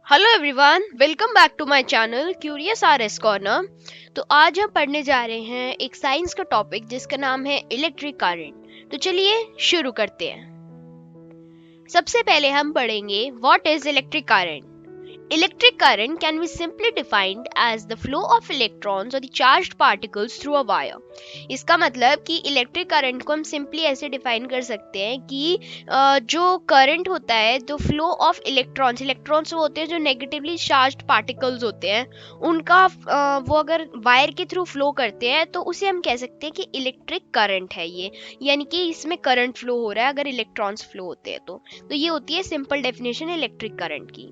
Hello everyone, welcome back to my channel curious RS corner. तो आज हम पढ़ने जा रहे हैं एक साइंस का टॉपिक जिसका नाम है इलेक्ट्रिक करंट। तो चलिए शुरू करते हैं। सबसे पहले हम पढ़ेंगे what is electric current. Electric current can be simply defined as the flow of electrons or the charged particles through a wire. इसका मतलब कि इलेक्ट्रिक करंट को हम सिंपली ऐसे डिफाइन कर सकते हैं कि जो करंट होता है, जो फ्लो ऑफ इलेक्ट्रॉन्स इलेक्ट्रॉन्स वो होते हैं जो नेगेटिवली चार्ज्ड पार्टिकल्स होते हैं, उनका वो अगर वायर के थ्रू फ्लो करते हैं तो उसे हम कह सकते हैं कि इलेक्ट्रिक करंट है ये, यानी कि इसमें करंट फ्लो हो रहा है अगर इलेक्ट्रॉन्स फ्लो होते हैं तो ये होती है सिंपल डेफिनेशन इलेक्ट्रिक करंट की।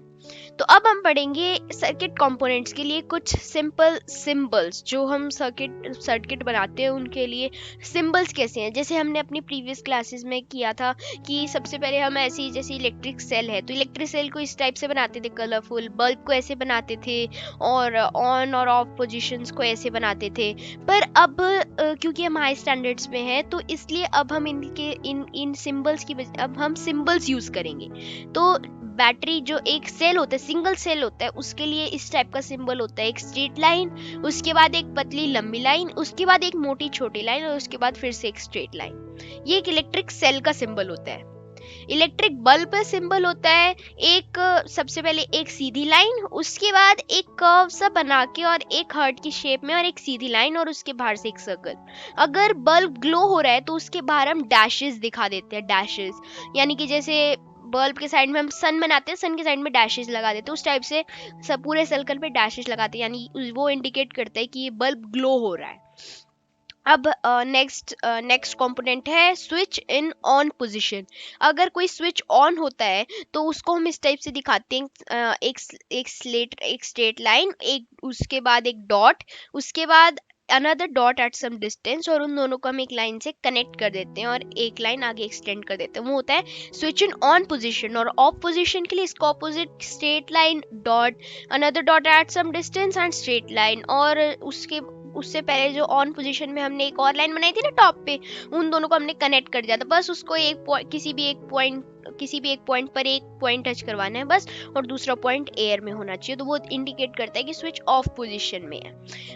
तो अब हम पढ़ेंगे सर्किट कंपोनेंट्स के लिए कुछ सिंपल सिंबल्स। जो हम सर्किट बनाते हैं उनके लिए सिंबल्स कैसे हैं, जैसे हमने अपनी प्रीवियस क्लासेस में किया था कि सबसे पहले हम ऐसे ही, जैसे इलेक्ट्रिक सेल है तो इलेक्ट्रिक सेल को इस टाइप से बनाते थे, कलरफुल। बल्ब को ऐसे बनाते थे और ऑन और ऑफ पोजीशंस को ऐसे बनाते थे। पर अब क्योंकि हम हाई स्टैंडर्ड्स में हैं तो इसलिए अब हम इन सिंबल्स की अब हम सिंबल्स यूज करेंगे। तो बैटरी जो एक सेल होता है, सिंगल सेल होता है, उसके लिए इस टाइप का सिंबल होता है, एक स्ट्रेट लाइन, उसके बाद एक पतली लंबी लाइन, उसके बाद एक मोटी छोटी लाइन और उसके बाद फिर से एक स्ट्रेट लाइन। ये एक इलेक्ट्रिक सेल का सिंबल होता है। इलेक्ट्रिक बल्ब का सिंबल होता है एक, सबसे पहले एक सीधी लाइन, उसके बाद एक कर्व सा बना के और एक हार्ट की शेप में और एक सीधी लाइन और उसके बाहर से एक सर्कल। अगर बल्ब ग्लो हो रहा है तो उसके बाहर हम डैशेस दिखा देते हैं, डैशेस, यानी कि जैसे बल्ब के साइड में हम सन बनाते हैं, सन के साइड में डैशेस लगा देते हैं, उस टाइप से सब पूरे सर्कल पे डैशेस लगाते हैं, यानी वो इंडिकेट करता है कि ये बल्ब ग्लो हो रहा है। अब नेक्स्ट कंपोनेंट है स्विच इन ऑन पोजीशन। अगर कोई स्विच ऑन होता है तो उसको हम इस टाइप से दिखाते हैं, एक स्ट्रेट लाइन, एक उसके बाद एक डॉट, उसके बाद another dot at some distance, और उन दोनों को हम एक लाइन से कनेक्ट कर देते हैं और एक लाइन आगे एक्सटेंड कर देते हैं। वो होता है स्विच इन ऑन पोजीशन। और ऑफ पोजीशन के लिए इसको opposite straight line, dot, another dot at some distance and straight line. और उससे पहले जो ऑन पोजीशन में हमने एक और लाइन बनाई थी ना टॉप पे, उन दोनों को हमने कनेक्ट कर दिया था। बस उसको किसी भी एक पॉइंट पर एक पॉइंट टच करवाना है बस, और दूसरा पॉइंट एयर में होना चाहिए, तो वो इंडिकेट करता है कि स्विच ऑफ पोजीशन में है।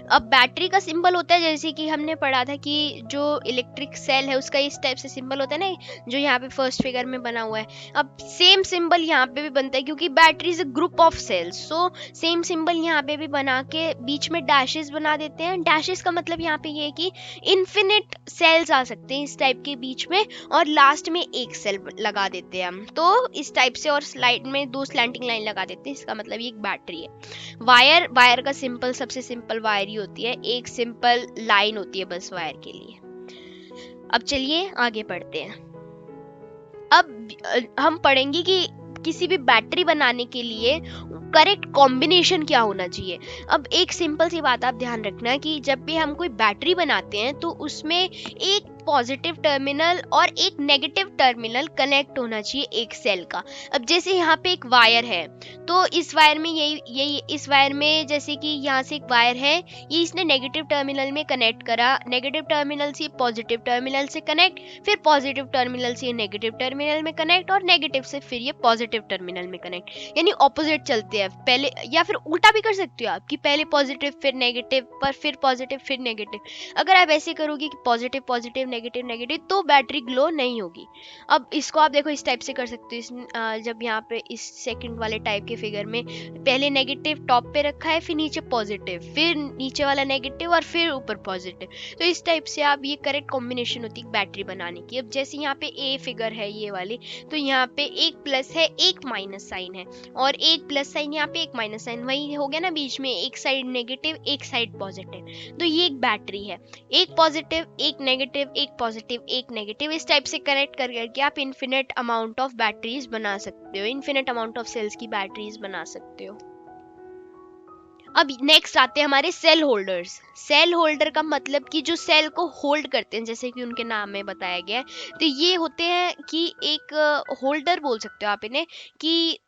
अब बैटरी का सिंबल होता है, जैसे कि हमने पढ़ा था कि जो इलेक्ट्रिक सेल है उसका इस टाइप से सिंबल होता है ना, जो यहाँ पे फर्स्ट फिगर में बना हुआ है। अब सेम सिंबल यहाँ पे भी बनता है क्योंकि battery is a group of cells, so same symbol यहाँ पे भी बना के बीच में डैशेस बना देते हैं। डैशेस का मतलब यहाँ पे ये है कि इन्फिनिट सेल्स आ सकते हैं इस टाइप के बीच में, और लास्ट में एक सेल लगा देते हैं हम, तो इस टाइप से, और स्लाइड में दो स्लैंटिंग लाइन लगा देते हैं। इसका मतलब ये एक बैटरी है। वायर का सिंपल, सबसे सिंपल वायर ही होती है, एक सिंपल लाइन होती है बस वायर के लिए। अब चलिए आगे पढ़ते हैं। अब हम पढ़ेंगे कि किसी भी बैटरी बनाने के लिए करेक्ट कॉम्बिनेशन क्या होना चाहिए। अब एक सिंपल सी बात आप ध्यान रखना कि जब भी हम कोई बैटरी बनाते हैं तो उसमें एक पॉजिटिव टर्मिनल और एक नेगेटिव टर्मिनल कनेक्ट होना चाहिए एक सेल का। अब जैसे यहाँ पे एक वायर है तो इस वायर में यही इस वायर में, जैसे कि यहाँ से एक वायर है, ये इसने नेगेटिव टर्मिनल में कनेक्ट करा, नेगेटिव टर्मिनल से पॉजिटिव टर्मिनल से कनेक्ट, फिर पॉजिटिव टर्मिनल से नेगेटिव टर्मिनल में कनेक्ट, और नेगेटिव से फिर ये पॉजिटिव टर्मिनल में कनेक्ट, यानी ऑपोजिट चलते हैं पहले, या फिर उल्टा भी कर सकते हो आप कि पहले पॉजिटिव फिर नेगेटिव, पर फिर पॉजिटिव फिर नेगेटिव। अगर आप ऐसे करोगे कि पॉजिटिव पॉजिटिव नेगेटिव नेगेटिव तो बैटरी ग्लो नहीं होगी। अब इसको आप देखो इस टाइप से कर सकते हो, जब यहाँ पे इस सेकंड वाले टाइप के फिगर में पहले नेगेटिव टॉप पे रखा है, फिर नीचे पॉजिटिव, फिर नीचे वाला नेगेटिव और फिर ऊपर पॉजिटिव, तो इस टाइप से आप, ये करेक्ट कॉम्बिनेशन होती है बैटरी बनाने की। अब जैसे यहाँ पे ए फिगर है ये वाली, तो यहाँ पे एक प्लस है एक माइनस साइन है, और एक प्लस साइन यहाँ पे एक माइनस साइन, वही हो गया ना बीच में, एक साइड नेगेटिव एक साइड पॉजिटिव, तो ये एक बैटरी है। एक पॉजिटिव एक नेगेटिव, एक पॉजिटिव एक नेगेटिव, इस टाइप से कनेक्ट करके आप इन्फिनिट अमाउंट ऑफ बैटरीज बना सकते हो, इन्फिनिट अमाउंट ऑफ सेल्स की बैटरीज बना सकते हो। अब नेक्स्ट आते हैं हमारे सेल होल्डर्स। सेल होल्डर का मतलब कि जो सेल को होल्ड करते हैं, जैसे कि उनके नाम में बताया गया है, तो ये होते हैं कि एक होल्डर बोल सकते हो आप इन्हें, कि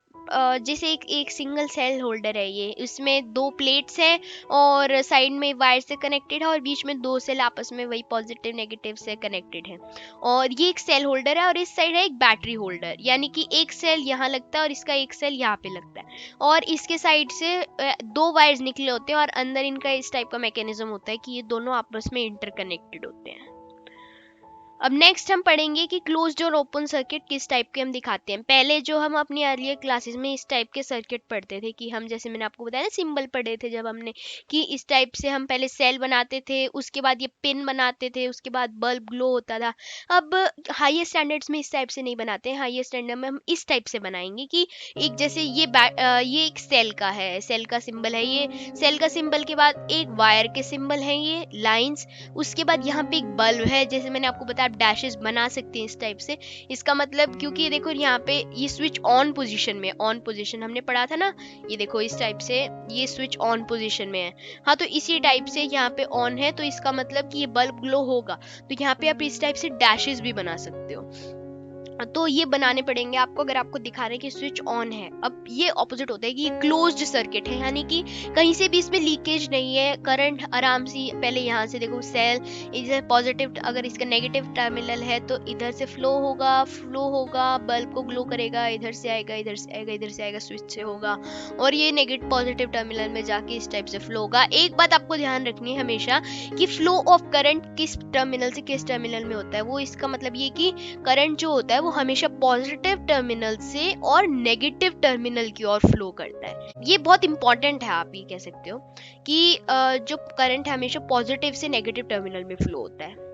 जैसे एक सिंगल सेल होल्डर है ये, इसमें 2 प्लेट्स हैं और साइड में वायर से कनेक्टेड है और बीच में 2 सेल आपस में वही पॉजिटिव नेगेटिव से कनेक्टेड है। और ये एक सेल होल्डर है और इस साइड है एक बैटरी होल्डर, यानी कि एक सेल यहाँ लगता है और इसका एक सेल यहाँ पे लगता है। और इसके साइड से 2 वायर्स निकले होते हैं और अंदर इनका इस टाइप का मैकेनिज्म होता है कि ये दोनों आपस में इंटरकनेक्टेड होते हैं। अब नेक्स्ट हम पढ़ेंगे कि क्लोज्ड और ओपन सर्किट किस टाइप के हम दिखाते हैं। पहले जो हम अपनी अर्लियर क्लासेस में इस टाइप के सर्किट पढ़ते थे कि हम, जैसे मैंने आपको बताया ना, सिंबल पढ़े थे जब हमने, कि इस टाइप से हम पहले सेल बनाते थे, उसके बाद ये पिन बनाते थे, उसके बाद बल्ब ग्लो होता था। अब हाईयर स्टैंडर्ड्स में इस टाइप से नहीं बनाते हैं, हाईयर स्टैंडर्ड में हम इस टाइप से बनाएंगे कि एक जैसे ये एक सेल का है, सेल का सिंबल है ये, सेल का सिंबल के बाद एक वायर के सिंबल है ये लाइंस, उसके बाद यहाँ पे एक बल्ब है, जैसे मैंने आपको बताया आप डैशेस बना सकते हैं इस टाइप से। इसका मतलब, क्योंकि ये देखो यहाँ पे ये स्विच ऑन पोजीशन में, ऑन पोजीशन हमने पढ़ा था ना, ये देखो इस टाइप से ये स्विच ऑन पोजीशन में है। हाँ, तो इसी टाइप से यहाँ पे ऑन है, तो इसका मतलब कि ये बल्ब ग्लो होगा, तो यहाँ पे आप इस टाइप से डैशेस भी बना सकते हो। तो ये बनाने पड़ेंगे आपको अगर आपको दिखा रहे हैं कि स्विच ऑन है। अब ये ऑपोजिट होता है कि ये क्लोज्ड सर्किट है, यानी कि कहीं से भी इसमें लीकेज नहीं है, करंट आराम से, पहले यहाँ से देखो सेल इधर पॉजिटिव, अगर इसका नेगेटिव टर्मिनल है तो इधर से फ्लो होगा, बल्ब को ग्लो करेगा, इधर से आएगा, इधर से आएगा, इधर से आएगा, स्विच से होगा, और ये नेगेटिव पॉजिटिव टर्मिनल में जाके इस टाइप से फ्लो होगा। एक बात आपको ध्यान रखनी है हमेशा कि फ्लो ऑफ करंट किस टर्मिनल से किस टर्मिनल में होता है, वो इसका मतलब ये कि करंट जो होता है वो हमेशा पॉजिटिव टर्मिनल से और नेगेटिव टर्मिनल की ओर फ्लो करता है। ये बहुत इंपॉर्टेंट है, आप ये कह सकते हो कि जो करंट है हमेशा पॉजिटिव से नेगेटिव टर्मिनल में फ्लो होता है।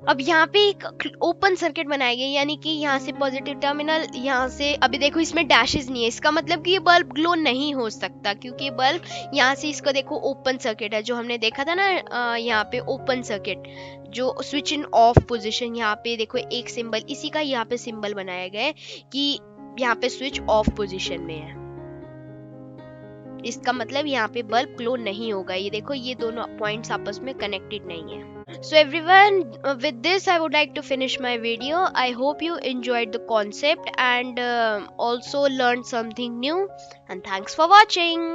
अब यहाँ पे एक ओपन सर्किट बनाई गई, यानी कि यहाँ से पॉजिटिव टर्मिनल, यहाँ से, अभी देखो इसमें डैशेस नहीं है, इसका मतलब कि ये बल्ब ग्लो नहीं हो सकता, क्योंकि ये बल्ब यहाँ से, इसका देखो ओपन सर्किट है, जो हमने देखा था ना यहाँ पे ओपन सर्किट, जो स्विच इन ऑफ पोजीशन, यहाँ पे देखो एक सिंबल, इसी का यहाँ पे सिंबल बनाया गया है कि यहाँ पे स्विच ऑफ पोजीशन में है, इसका मतलब यहाँ पे बल्ब ग्लो नहीं होगा। ये देखो ये दोनों पॉइंट्स आपस में कनेक्टेड नहीं है। So everyone, with this I would like to finish my video. I hope you enjoyed the concept and also learned something new, and thanks for watching.